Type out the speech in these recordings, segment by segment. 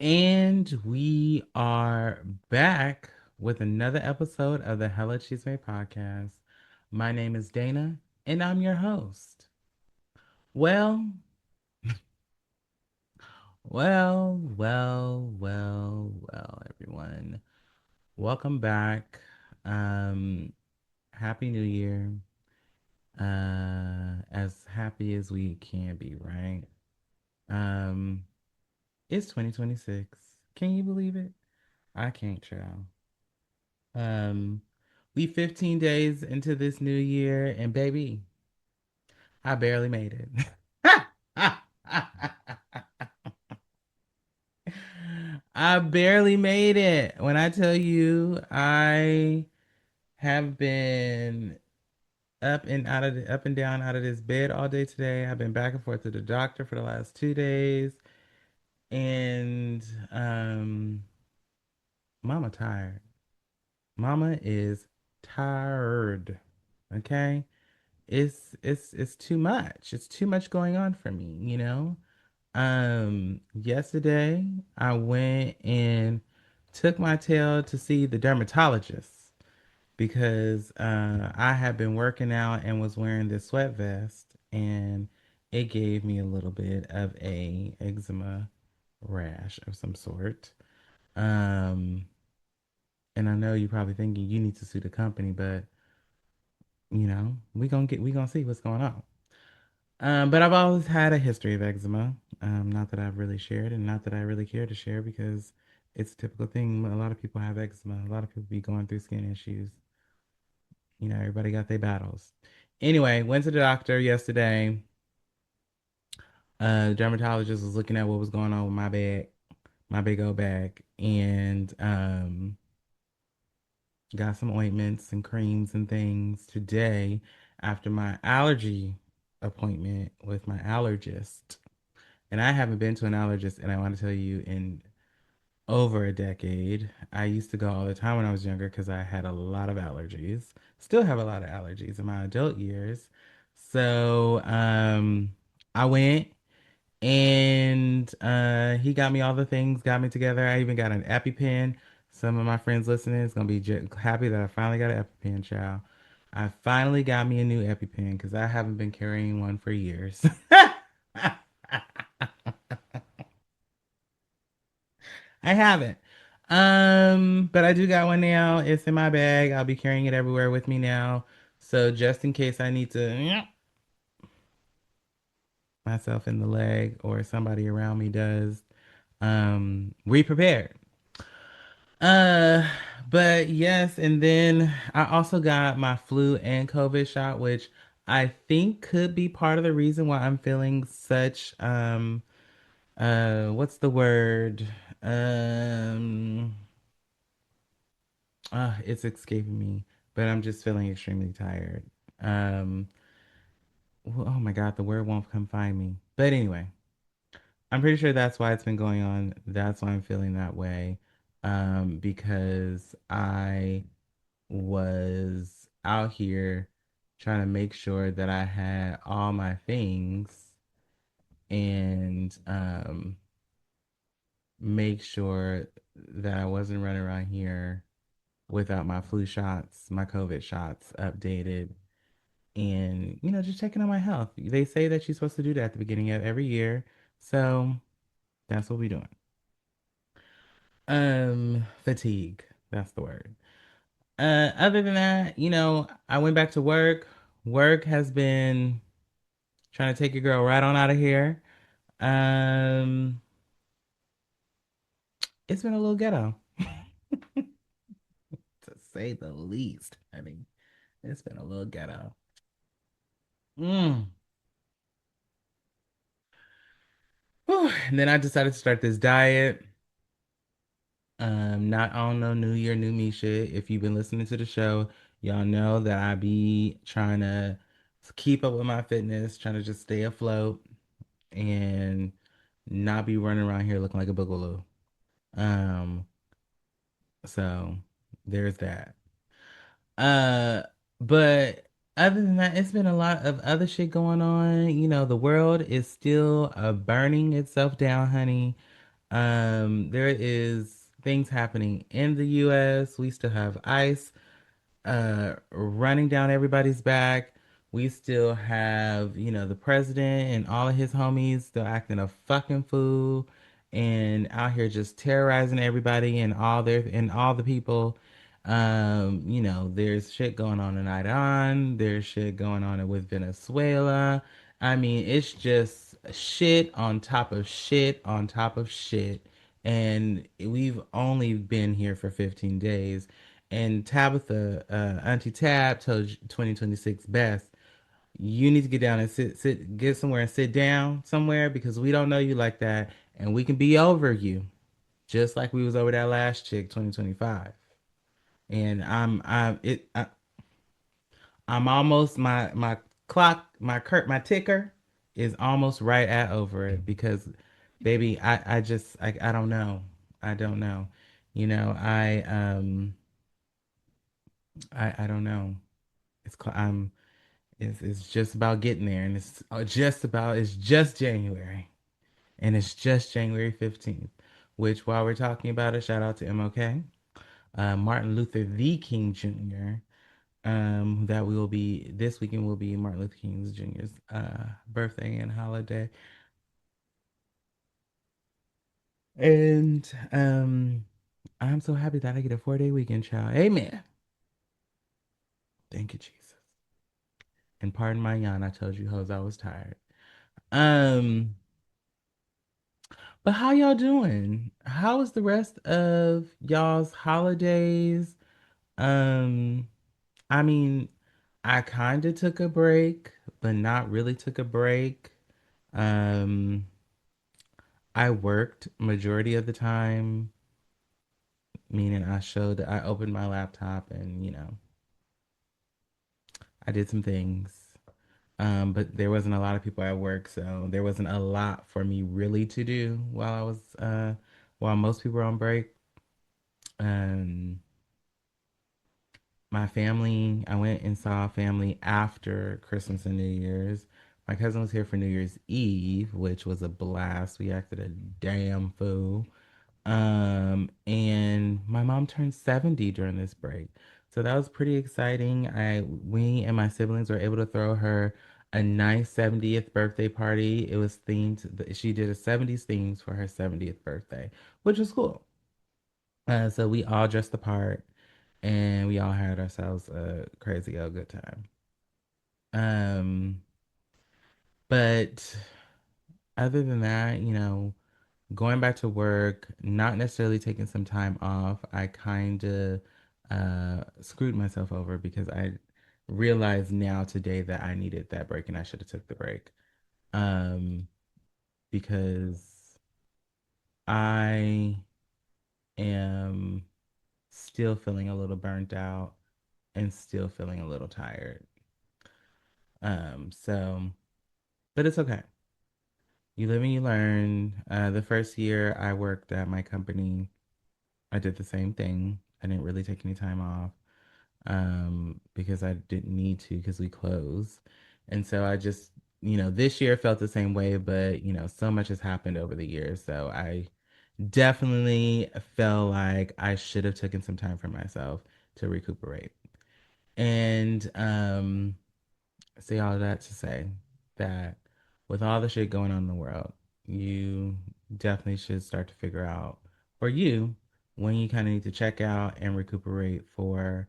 And we are back with another episode of the Hella Chisme Podcast. My name is Dana, and I'm your host. Well, everyone. Welcome back. Um, Happy New Year. As happy as we can be, right? Um, it's 2026. Can you believe it? I can't, child. Um, we 15 days into this new year, and baby, I barely made it. I barely made it. When I tell you, I have been up and down out of this bed all day today. I've been back and forth to the doctor for the last 2 days, and Mama tired. Mama is tired. Okay. It's too much. It's too much going on for me, you know? Yesterday I went and took my tail to see the dermatologist because I had been working out and was wearing this sweat vest and it gave me a little bit of a eczema rash of some sort. Um, and I know you're probably thinking you need to sue the company, but we gonna see what's going on. But I've always had a history of eczema. Not that I've really shared, and not that I really care to share because it's a typical thing. A lot of people have eczema. A lot of people be going through skin issues. Everybody got their battles. Anyway, went to the doctor yesterday. The dermatologist was looking at what was going on with my back, my big old back, and got some ointments and creams and things today after my allergy appointment with my allergist. And I haven't been to an allergist, and I want to tell you, in over a decade. I used to go all the time when I was younger because I had a lot of allergies. Still have a lot of allergies in my adult years. So I went and he got me all the things, got me together. I even got an EpiPen. Some of my friends listening is gonna be happy that I finally got an EpiPen, child. I finally got me a new EpiPen because I haven't been carrying one for years. I haven't. But I do got one now. It's in my bag. I'll be carrying it everywhere with me now. So just in case I need to myself in the leg or somebody around me does, we prepared. Uh, but yes, and then I also got my flu and COVID shot, which I think could be part of the reason why I'm feeling such what's the word? Um it's escaping me, but I'm just feeling extremely tired. Um, oh my God, the word won't come find me. But anyway, I'm pretty sure that's why it's been going on. That's why I'm feeling that way. Because I was out here trying to make sure that I had all my things and make sure that I wasn't running around here without my flu shots, my COVID shots updated, and just checking on my health. They say that you're supposed to do that at the beginning of every year, so that's what we're doing. Fatigue, that's the word. Other than that, I went back to work. Work has been trying to take your girl right on out of here. um it's been a little ghetto, to say the least. I mean, it's been a little ghetto. mm. Whew. And then I decided to start this diet. Not on no New Year, new me shit. If you've been listening to the show, y'all know that I be trying to keep up with my fitness, trying to just stay afloat and not be running around here looking like a boogaloo. Um, so there's that. Uh, but other than that, it's been a lot of other shit going on. The world is still burning itself down, honey. There is things happening in the US. We still have ICE running down everybody's back. We still have, the president and all of his homies still acting a fucking fool and out here just terrorizing everybody and all the people. There's shit going on in Iran. There's shit going on with Venezuela. I mean, it's just shit on top of shit on top of shit. And we've only been here for 15 days. And Tabitha, Auntie Tab, told 2026 best. You need to get down and get somewhere and sit down somewhere because we don't know you like that, and we can be over you, just like we was over that last chick, 2025. And I'm almost my clock, my ticker is almost right at over it because, baby, I don't know, I don't know, you know, I don't know. I'm it's just about getting there, and it's just January, and it's just January 15th. Which, while we're talking about it, shout out to MLK, Martin Luther the King Jr. That we will be this weekend will be Martin Luther King Jr.'s birthday and holiday, and I'm so happy that I get a 4 day weekend, child. Amen. Thank you, Jesus. And pardon my yawn. I told you hoes I was tired. Um. But how y'all doing? How was the rest of y'all's holidays? Um, I mean, I kind of took a break, but not really took a break. Um, I worked majority of the time, meaning I opened my laptop and, I did some things. But there wasn't a lot of people at work, so there wasn't a lot for me really to do while most people were on break. Um, my family, I went and saw family after Christmas and New Year's. My cousin was here for New Year's Eve, which was a blast. We acted a damn fool. And my mom turned 70 during this break. So that was pretty exciting. We and my siblings were able to throw her a nice 70th birthday party. It was themed, she did a 70s themes for her 70th birthday, which was cool. So we all dressed the part and we all had ourselves a crazy old good time. Um, but other than that, going back to work, not necessarily taking some time off, I kind of screwed myself over because I realize now today that I needed that break and I should have took the break. Um, because I am still feeling a little burnt out and still feeling a little tired. So, but it's okay. You live and you learn. The first year I worked at my company, I did the same thing. I didn't really take any time off because I didn't need to because we closed. And so I just, this year felt the same way, but, so much has happened over the years. So I definitely felt like I should have taken some time for myself to recuperate. And say all of that to say that with all the shit going on in the world, you definitely should start to figure out for you when you kind of need to check out and recuperate for,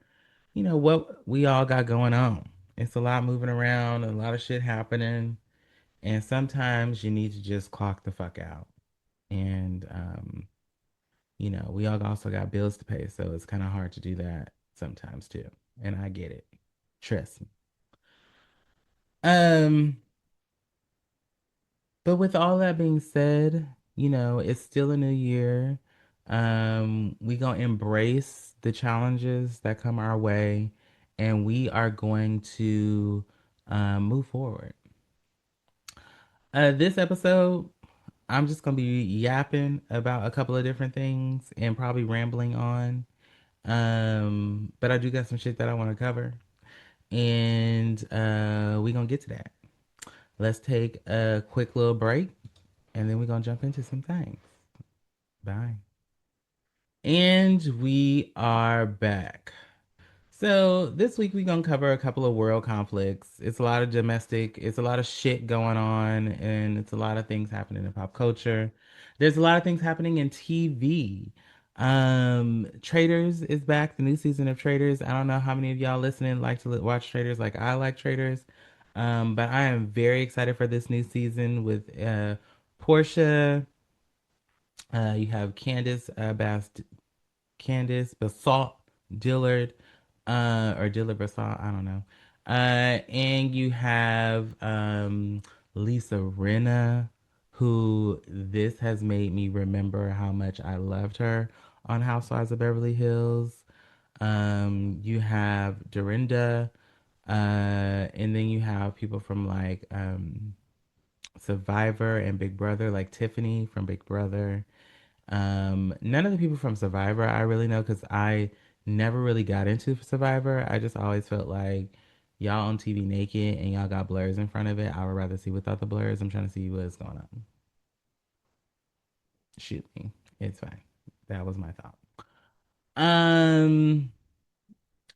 what we all got going on. It's a lot moving around, a lot of shit happening, and sometimes you need to just clock the fuck out. And, we all also got bills to pay, so it's kind of hard to do that sometimes too. And I get it. Trust me. Um, But with all that being said, it's still a new year. We gonna embrace the challenges that come our way, and we are going to move forward. This episode, I'm just gonna be yapping about a couple of different things and probably rambling on. But I do got some shit that I want to cover, and we gonna get to that. Let's take a quick little break and then we're gonna jump into some things. Bye. And we are back. So this week we're gonna cover a couple of world conflicts. It's a lot of domestic, it's a lot of shit going on, and it's a lot of things happening in pop culture. There's a lot of things happening in TV. Traders is back, the new season of Traders. I don't know how many of y'all listening like to watch Traders like I like Traders. But I am very excited for this new season with Portia. You have Candice Basalt Dillard, or Dillard Basalt, I don't know. And you have Lisa Rinna, who this has made me remember how much I loved her on Housewives of Beverly Hills. You have Dorinda, and then you have people from like Survivor and Big Brother, like Tiffany from Big Brother. None of the people from Survivor I really know because I never really got into Survivor. I just always felt like y'all on TV naked and y'all got blurs in front of it. I would rather see without the blurs. I'm trying to see what's going on. Shoot me. It's fine. That was my thought. Um,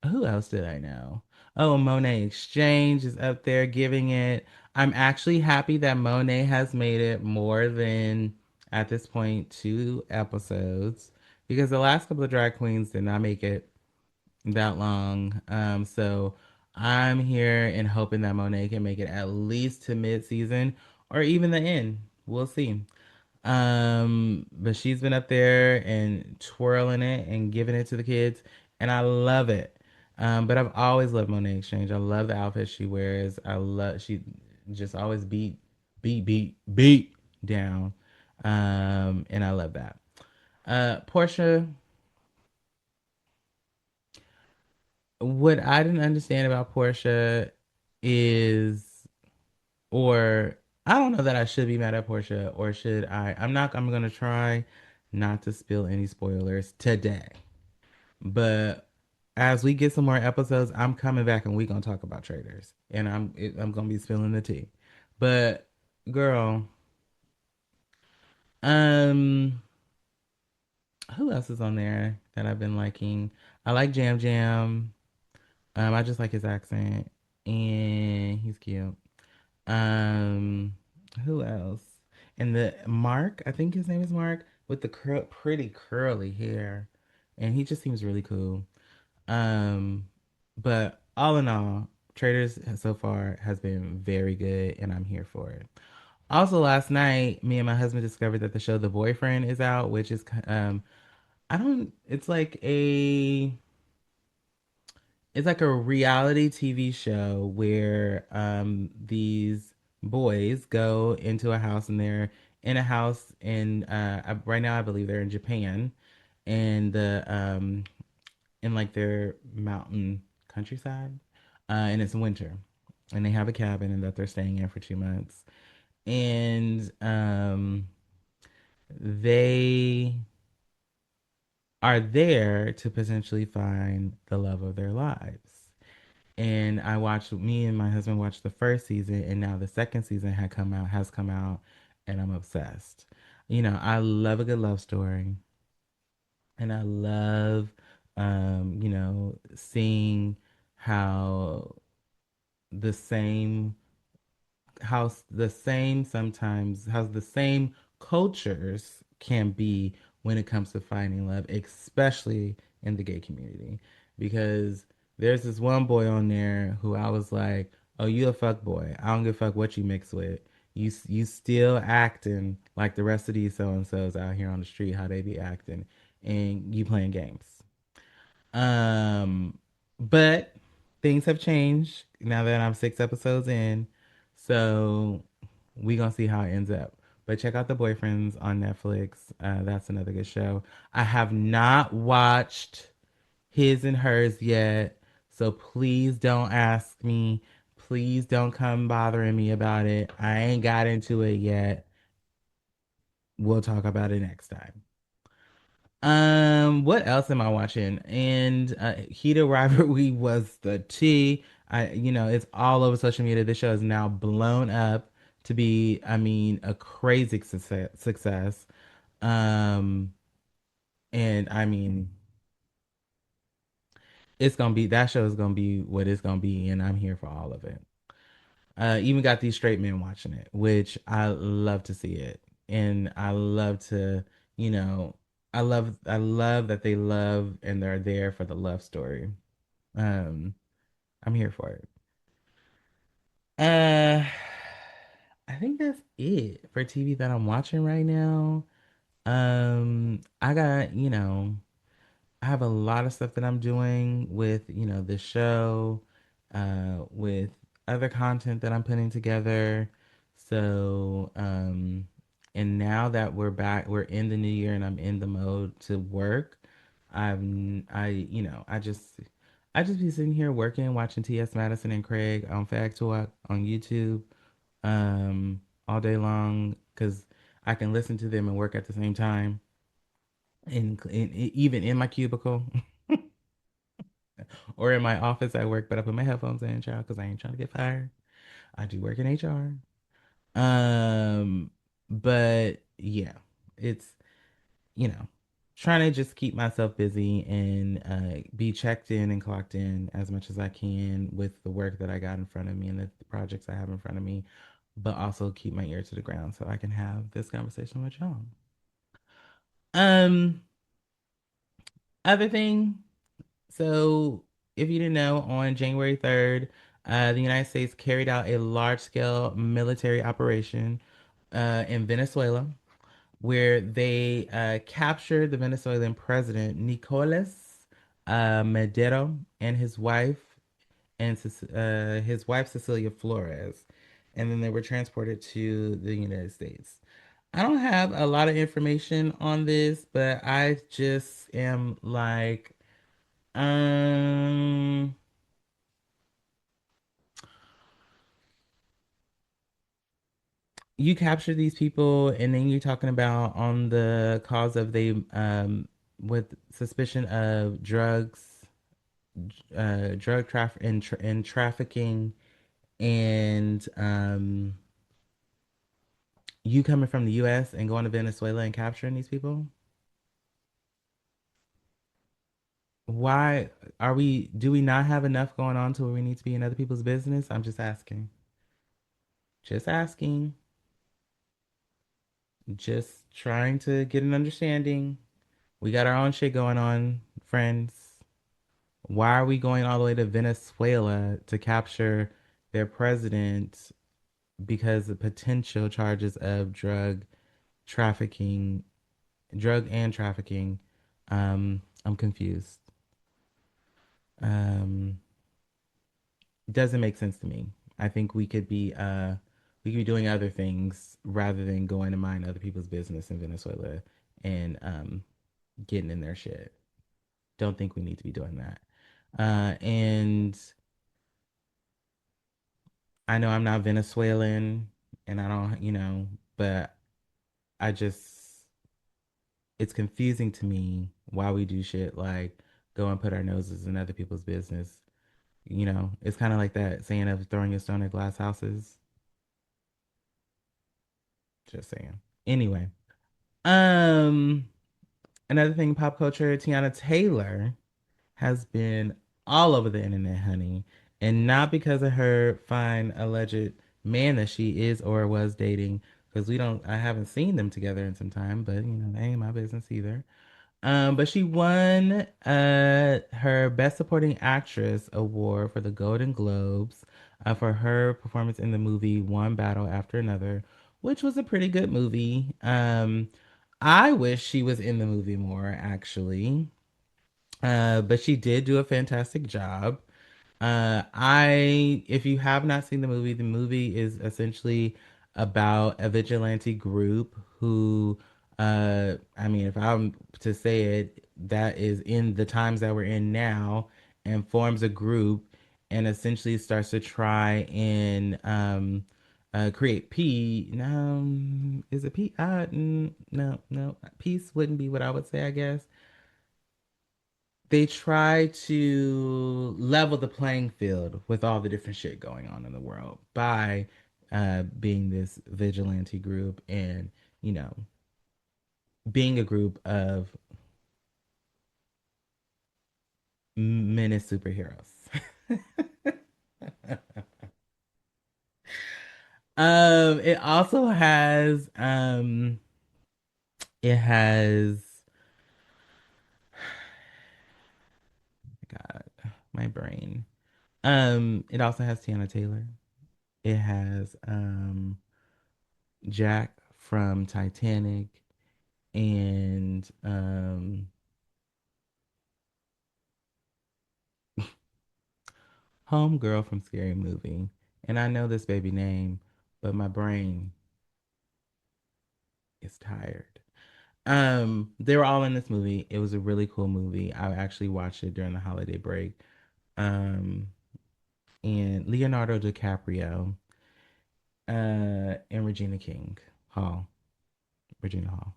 who else did I know? Oh, Monet Exchange is up there giving it. I'm actually happy that Monet has made it more than at this point 2 episodes because the last couple of drag queens did not make it that long. So I'm here and hoping that Monet can make it at least to mid season or even the end. We'll see. But she's been up there and twirling it and giving it to the kids, and I love it. But I've always loved Monet Exchange. I love the outfits she wears. I love she just always beat down. And I love that. Portia, what I didn't understand about Portia is, or I don't know that I should be mad at Portia, or should I? I'm not. I'm gonna try not to spill any spoilers today. But as we get some more episodes, I'm coming back and we gonna talk about traders, and I'm gonna be spilling the tea. But girl, um, who else is on there that I've been liking? I like Jam Jam. I just like his accent, and he's cute. Um, who else? And the Mark, I think his name is Mark, with the pretty curly hair, and he just seems really cool. Um, but all in all, Traders so far has been very good, and I'm here for it. Also, last night, me and my husband discovered that the show The Boyfriend is out, which is I don't. It's like a reality TV show where these boys go into a house and they're in a house in right now I believe they're in Japan, and the in like their mountain countryside, and it's winter, and they have a cabin and that they're staying in for 2 months, and they are there to potentially find the love of their lives. And me and my husband watched the first season, and now the second season has come out, and I'm obsessed. I love a good love story, and I love, seeing how the same how the same cultures can be when it comes to finding love, especially in the gay community. Because there's this one boy on there who I was like, "Oh, you a fuck boy? I don't give a fuck what you mix with. You still acting like the rest of these so and so's out here on the street, how they be acting, and you playing games." Um, but things have changed now that I'm 6 episodes in. So we gonna see how it ends up. But check out The Boyfriends on Netflix. That's another good show. I have not watched His and Hers yet. So please don't ask me. Please don't come bothering me about it. I ain't got into it yet. We'll talk about it next time. what else am I watching? And Heated Rivalry was the T. It's all over social media. This show is now blown up to be, I mean, a crazy success. And I mean, it's gonna be that show is gonna be what it's gonna be, and I'm here for all of it. Even got these straight men watching it, which I love to see it, and I love to, you know, I love that they love and they're there for the love story. Um, I'm here for it. Uh, I think that's it for TV that I'm watching right now. I got, I have a lot of stuff that I'm doing with, the show, with other content that I'm putting together. So, and now that we're in the new year and I'm in the mode to work, I just be sitting here working, watching T.S. Madison and Craig on Fact Talk on YouTube, all day long because I can listen to them and work at the same time even in my cubicle or in my office at work, but I put my headphones in, child, because I ain't trying to get fired. I do work in HR. But yeah, it's, you know, trying to just keep myself busy and be checked in and clocked in as much as I can with the work that I got in front of me and the projects I have in front of me, but also keep my ear to the ground so I can have this conversation with y'all. Um, Other thing, so, if you didn't know, on January 3rd, the United States carried out a large scale military operation in Venezuela where they captured the Venezuelan president, Nicolas Maduro, and his wife, Cecilia Flores. And then they were transported to the United States. I don't have a lot of information on this, but I just am like, um, you capture these people, and then you're talking about on the cause of they with suspicion of drug traffic and trafficking, and you coming from the U.S. and going to Venezuela and capturing these people. Why are we? Do we not have enough going on to where we need to be in other people's business? I'm just asking. Just asking. Just trying to get an understanding. We got our own shit going on, friends. Why are we going all the way to Venezuela to capture their president because of potential charges of trafficking, drug and trafficking? I'm confused. Um, doesn't make sense to me. I think we could be doing other things rather than going to mind other people's business in Venezuela and getting in their shit. Don't think we need to be doing that. And I know I'm not Venezuelan and I don't, but I just, it's confusing to me why we do shit like go and put our noses in other people's business. It's kind of like that saying of throwing a stone at glass houses. Just saying. Anyway, um, another thing, pop culture, Tiana Taylor has been all over the internet, honey. And not because of her fine alleged man that she is or was dating, because I haven't seen them together in some time, but that ain't my business either. But she won her Best Supporting Actress award for the Golden Globes for her performance in the movie One Battle After Another, which was a pretty good movie. I wish she was in the movie more, actually. But she did do a fantastic job. If you have not seen the movie is essentially about a vigilante group who, I mean, if I'm to say it, that is in the times that we're in now and forms a group and essentially starts to try and, create peace. No, is it peace? No, no, peace wouldn't be what I would say, I guess they try to level the playing field with all the different shit going on in the world by being this vigilante group and you know being a group of men as superheroes. It also has it has God, my brain. It also has Tiana Taylor. It has Jack from Titanic and Homegirl from Scary Movie. And I know this baby name, but my brain is tired. They were all in this movie. It was a really cool movie. I actually watched it during the holiday break. Um, and Leonardo DiCaprio, and Regina King Hall, Regina Hall.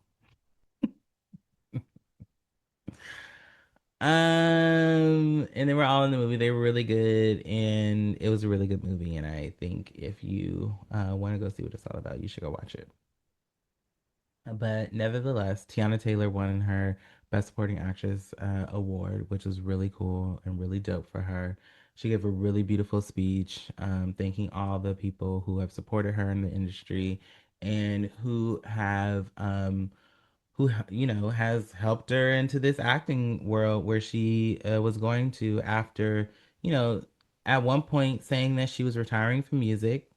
And they were all in the movie. They were really good, and it was a really good movie. And I think if you want to go see what it's all about, you should go watch it. But nevertheless, Tiana Taylor won her Best Supporting Actress award, which was really cool and really dope for her. She gave a really beautiful speech, thanking all the people who have supported her in the industry and who has helped her into this acting world where she was going to after you know at one point saying that she was retiring from music,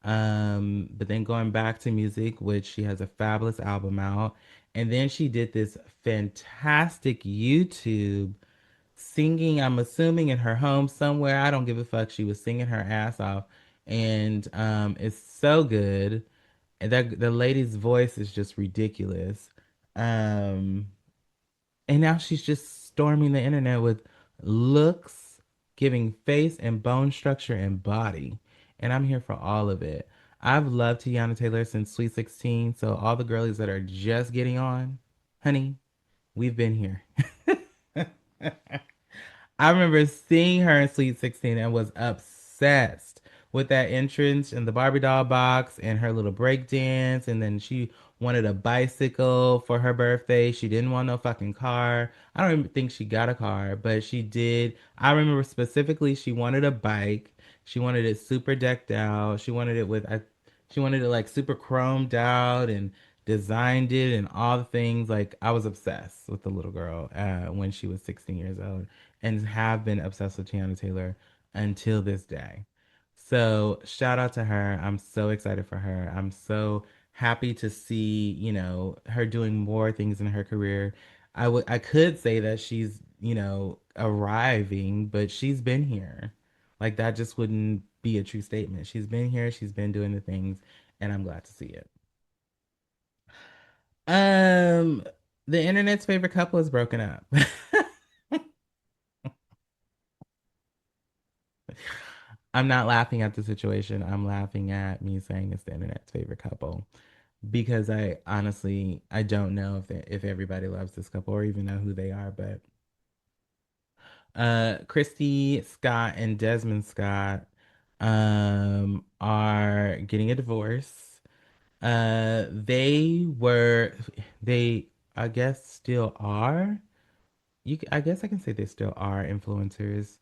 but then going back to music, which she has a fabulous album out, and then she did this fantastic YouTube singing, I'm assuming in her home somewhere, I don't give a fuck, she was singing her ass off, and it's so good, and that the lady's voice is just ridiculous. Um, and now she's just storming the internet with looks, giving face and bone structure and body. And I'm here for all of it. I've loved Tiana Taylor since Sweet 16. So all the girlies that are just getting on, honey, we've been here. I remember seeing her in Sweet 16 and was obsessed with that entrance in the Barbie doll box and her little break dance. And then she wanted a bicycle for her birthday. She didn't want no fucking car. I don't even think she got a car, but she did. I remember specifically she wanted a bike. She wanted it super decked out. She wanted it like super chromed out and designed it and all the things. Like I was obsessed with the little girl when she was 16 years old and have been obsessed with Tiana Taylor until this day. So shout out to her. I'm so excited for her. I'm so happy to see, her doing more things in her career. I could say that she's, arriving, but she's been here. Like that just wouldn't be a true statement. She's been here, she's been doing the things, and I'm glad to see it. Um, the internet's favorite couple is broken up. I'm not laughing at the situation. I'm laughing at me saying it's the internet's favorite couple because I don't know if everybody loves this couple or even know who they are. But Christy Scott and Desmond Scott are getting a divorce. They I guess still are. I guess I can say they still are influencers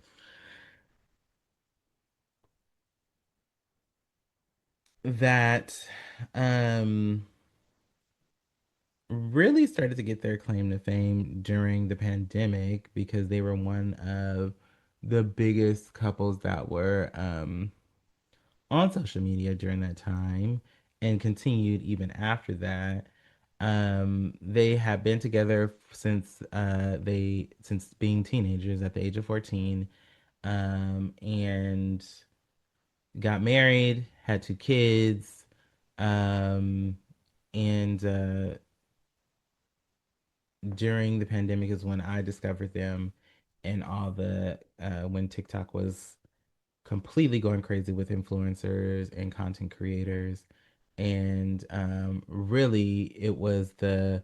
that um really started to get their claim to fame during the pandemic because they were one of the biggest couples that were on social media during that time and continued even after that. They have been together since being teenagers at the age of 14, and got married, had two kids, um, and during the pandemic is when I discovered them and all the when TikTok was completely going crazy with influencers and content creators. And really, it was the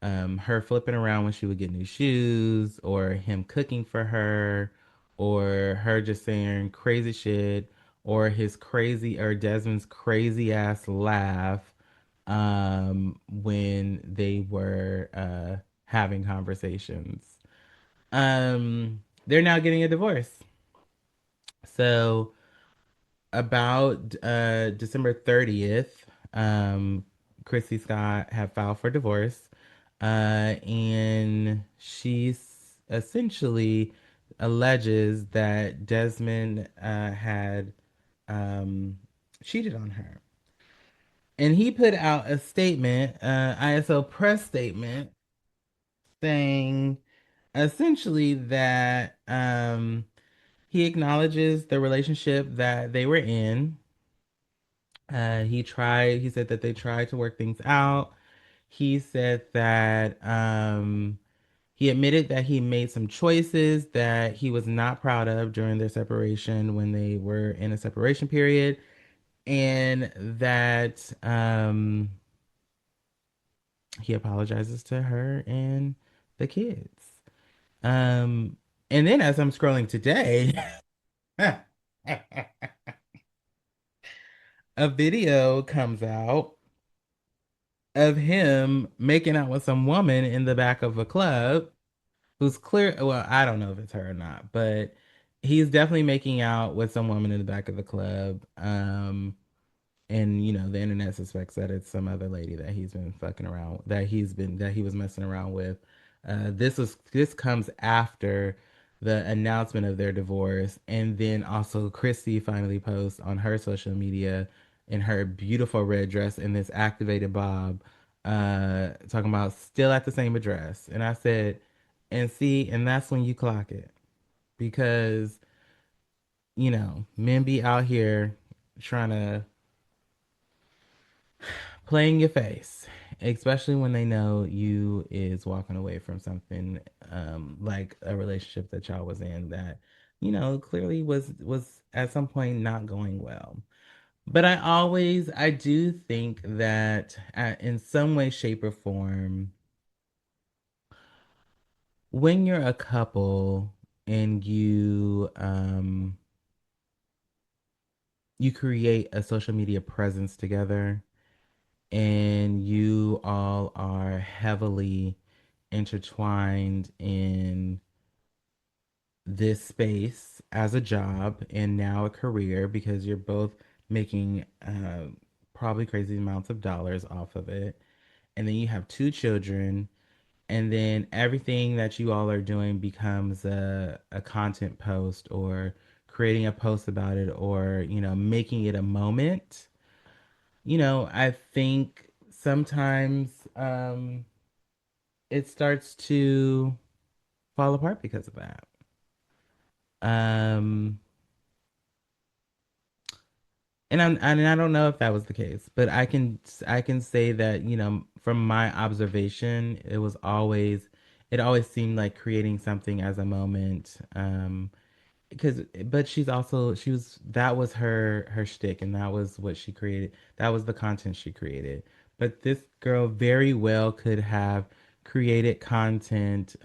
her flipping around when she would get new shoes, or him cooking for her, or her just saying crazy shit, or Desmond's crazy ass laugh when they were having conversations. Um, they're now getting a divorce. So about December 30th, Chrissy Scott had filed for divorce. And she essentially alleges that Desmond had um, cheated on her. And he put out a statement, ISO press statement, saying essentially that he acknowledges the relationship that they were in. He said that they tried to work things out. He said that he admitted that he made some choices that he was not proud of during their separation when they were in a separation period, and that he apologizes to her and the kids. Um, and then as I'm scrolling today, a video comes out of him making out with some woman in the back of a club who's clear. Well, I don't know if it's her or not, but he's definitely making out with some woman in the back of the club. And the internet suspects that it's some other lady that he's been fucking around, that he was messing around with. This comes after the announcement of their divorce, and then also Christy finally posts on her social media in her beautiful red dress and this activated bob, talking about still at the same address. And I said, and see, and that's when you clock it, because men be out here trying to play in your face, especially when they know you is walking away from something, like a relationship that y'all was in that clearly was at some point not going well. But I do think that, in some way, shape, or form, when you're a couple and you create a social media presence together, and you all are heavily intertwined in this space as a job and now a career, because you're both making probably crazy amounts of dollars off of it. And then you have two children, and then everything that you all are doing becomes a content post, or creating a post about it, or making it a moment. I think sometimes it starts to fall apart because of that. Um, and I don't know if that was the case, but I can say that from my observation, it always seemed like creating something as a moment. Because but she was that was her shtick, and that was what she created. That was the content she created. But this girl very well could have created content.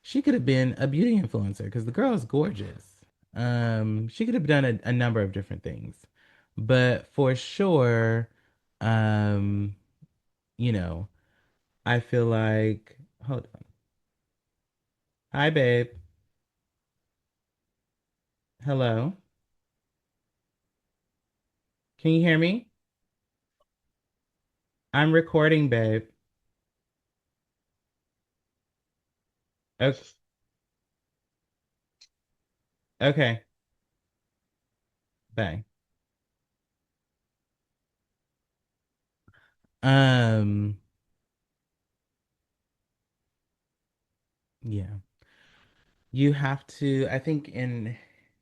She could have been a beauty influencer, because the girl is gorgeous. She could have done a number of different things, but for sure, um you know I feel like, hold on. Hi, babe. Hello. Can you hear me? I'm recording, babe. Okay. Okay. Bye. Um, yeah. You have to, I think, in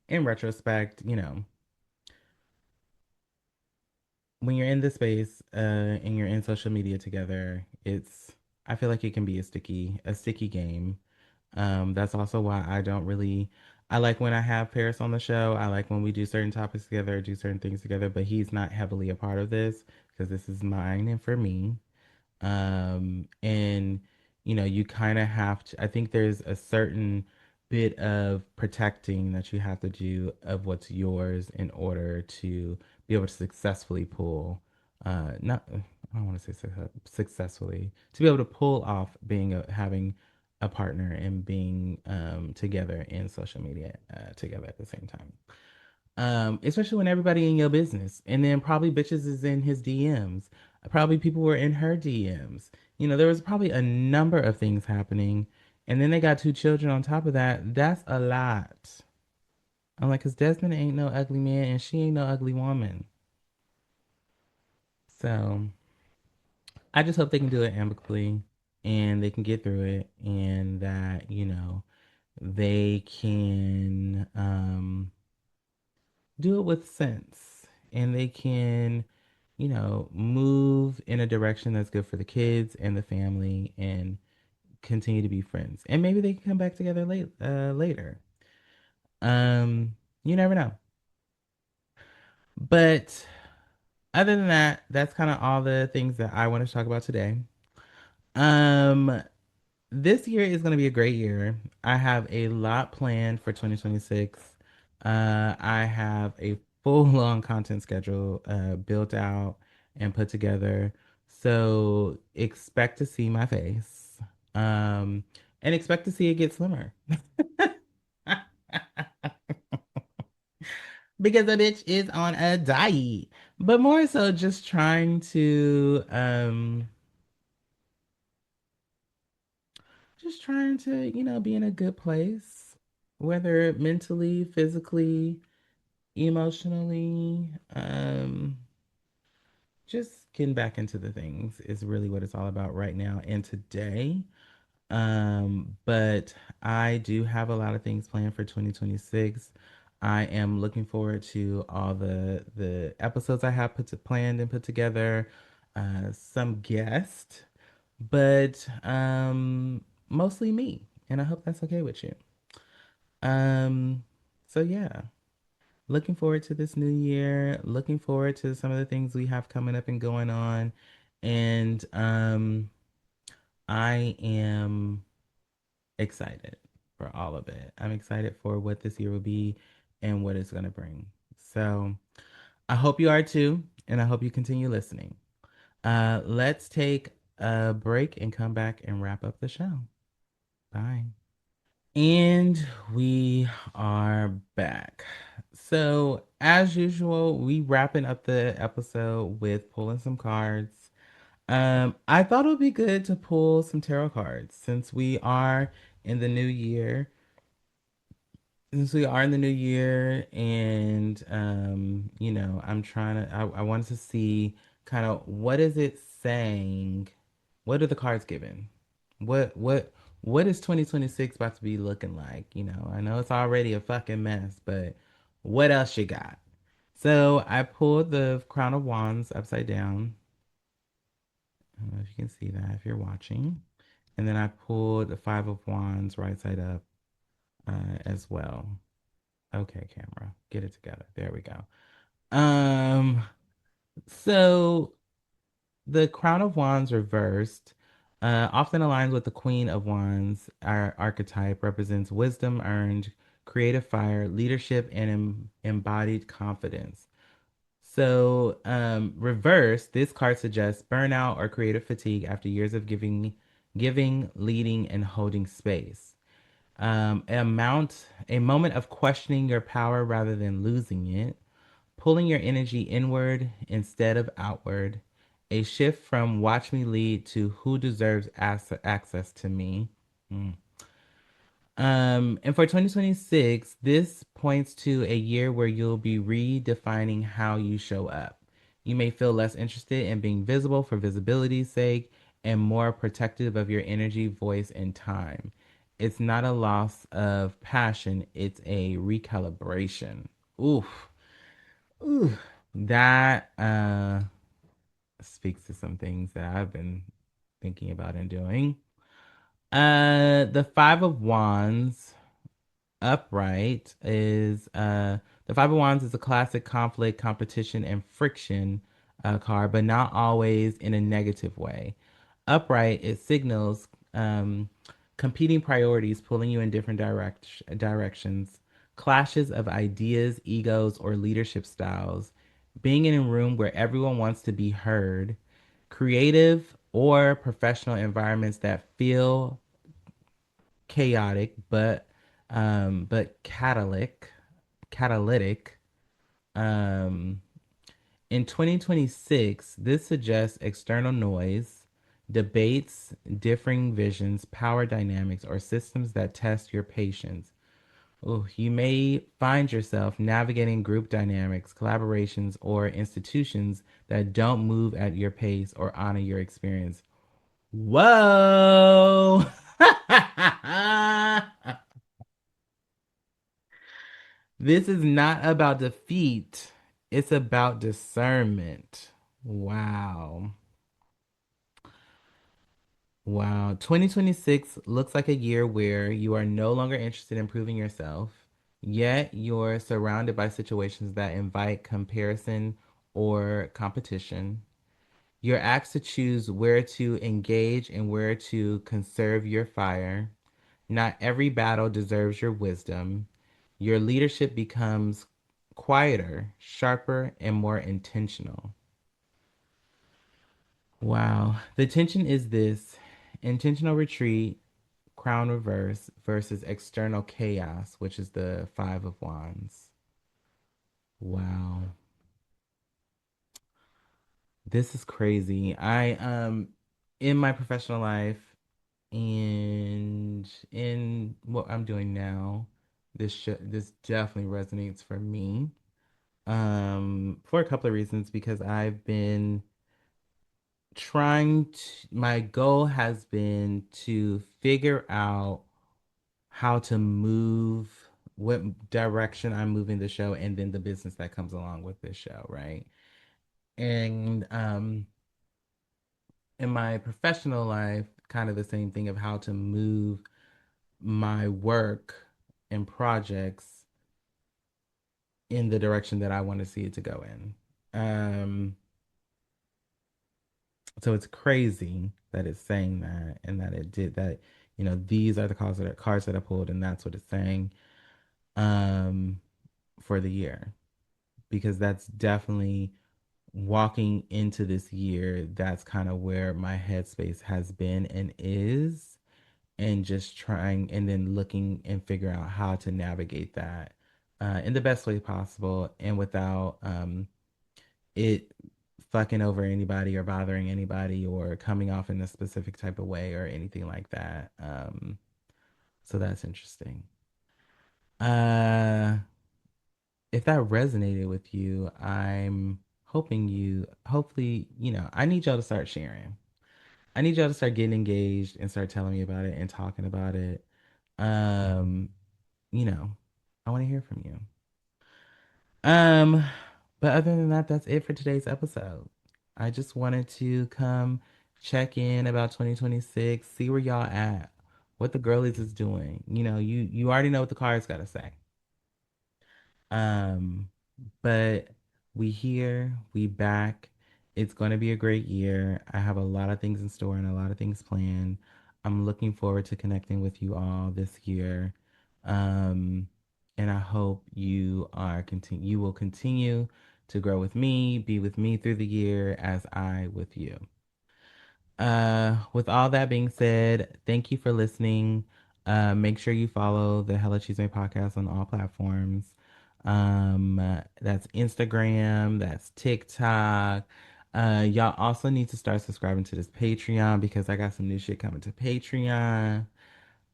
retrospect, when you're in the space, and you're in social media together, I feel like it can be a sticky game. That's also why I like when I have Paris on the show. I like when we do certain topics together, do certain things together, but he's not heavily a part of this, because this is mine and for me. And you kind of have to, I think there's a certain bit of protecting that you have to do of what's yours, in order to be able to successfully pull, not, I don't want to say successfully, to be able to pull off having a partner and being together in social media together at the same time. Especially when everybody in your business, and then probably bitches is in his DMs. Probably people were in her DMs. You know, there was probably a number of things happening, and then they got two children on top of that. That's a lot. I'm like, cause Desmond ain't no ugly man, and she ain't no ugly woman. So I just hope they can do it amicably, and they can get through it, and that they can do it with sense, and they can move in a direction that's good for the kids and the family, and continue to be friends. And maybe they can come back together later. You never know. But other than that, that's kind of all the things that I want to talk about today. Um, this year is going to be a great year. I have a lot planned for 2026. I have a full on content schedule built out and put together. So expect to see my face. And expect to see it get slimmer. Because the bitch is on a diet. But more so just trying to, be in a good place, whether mentally, physically, emotionally, just getting back into the things is really what it's all about right now and today. But I do have a lot of things planned for 2026. I am looking forward to all the episodes I have planned and put together, some guests, but mostly me. And I hope that's okay with you. Um, so yeah, looking forward to this new year. Looking forward to some of the things we have coming up and going on. And I am excited for all of it. I'm excited for what this year will be and what it's going to bring. So I hope you are too. And I hope you continue listening. Let's take a break and come back and wrap up the show. Bye. And we are back. So, as usual, we wrapping up the episode with pulling some cards. I thought it would be good to pull some tarot cards since we are in the new year. Since we are in the new year, and I'm trying to. I wanted to see kind of what is it saying. What are the cards giving? What is 2026 about to be looking like? I know it's already a fucking mess, but what else you got? So I pulled the Crown of Wands upside down. I don't know if you can see that if you're watching. And then I pulled the Five of Wands right side up as well. Okay, camera, get it together. There we go. Um, so the Crown of Wands reversed often aligns with the Queen of Wands. Our archetype represents wisdom earned, creative fire, leadership, and embodied confidence. So, reverse, this card suggests burnout or creative fatigue after years of giving, leading, and holding space. A moment of questioning your power rather than losing it, pulling your energy inward instead of outward, a shift from watch me lead to who deserves access to me. Mm. And for 2026, this points to a year where you'll be redefining how you show up. You may feel less interested in being visible for visibility's sake and more protective of your energy, voice, and time. It's not a loss of passion, it's a recalibration. Oof. Ooh. That speaks to some things that I've been thinking about and doing. The Five of Wands upright is the Five of Wands is a classic conflict, competition, and friction card, but not always in a negative way. Upright, it signals competing priorities pulling you in different directions, clashes of ideas, egos, or leadership styles, being in a room where everyone wants to be heard, creative or professional environments that feel chaotic, but catalytic. Um, in 2026, this suggests external noise, debates, differing visions, power dynamics, or systems that test your patience. Ooh, you may find yourself navigating group dynamics, collaborations, or institutions that don't move at your pace or honor your experience. Whoa! This is not about defeat, it's about discernment. Wow. Wow. 2026 looks like a year where you are no longer interested in proving yourself, yet you're surrounded by situations that invite comparison or competition. You're asked to choose where to engage and where to conserve your fire. Not every battle deserves your wisdom. Your leadership becomes quieter, sharper, and more intentional. Wow. The tension is this: intentional retreat, crown reverse, versus external chaos, which is the Five of Wands. Wow. This is crazy. In my professional life and in what I'm doing now, this definitely resonates for me. For a couple of reasons, because I've been my goal has been to figure out how to move, what direction I'm moving the show, and then the business that comes along with this show, right? And in my professional life, kind of the same thing of how to move my work and projects in the direction that I want to see it to go in. So it's crazy that it's saying that and that it did that. These are the cards that I pulled, and that's what it's saying um, for the year, because that's definitely walking into this year. That's kind of where my headspace has been and is, and just trying and then looking and figure out how to navigate that in the best way possible and without it fucking over anybody or bothering anybody or coming off in a specific type of way or anything like that. So that's interesting. Uh, if that resonated with you, hopefully, I need y'all to start sharing. I need y'all to start getting engaged and start telling me about it and talking about it. Um, you know, I want to hear from you. Um, but other than that, that's it for today's episode. I just wanted to come check in about 2026, see where y'all at, what the girlies is doing. You already know what the cards gotta say. Um, but we here, we back. It's gonna be a great year. I have a lot of things in store and a lot of things planned. I'm looking forward to connecting with you all this year. Um, and I hope you will continue to grow with me, be with me through the year as I with you. With all that being said, thank you for listening. Make sure you follow the Hella Chisme Podcast on all platforms. That's Instagram, that's TikTok. Y'all also need to start subscribing to this Patreon because I got some new shit coming to Patreon.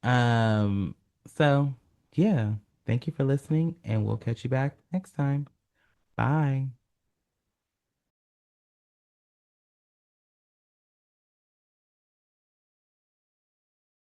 Um, so yeah, thank you for listening, and we'll catch you back next time. Bye.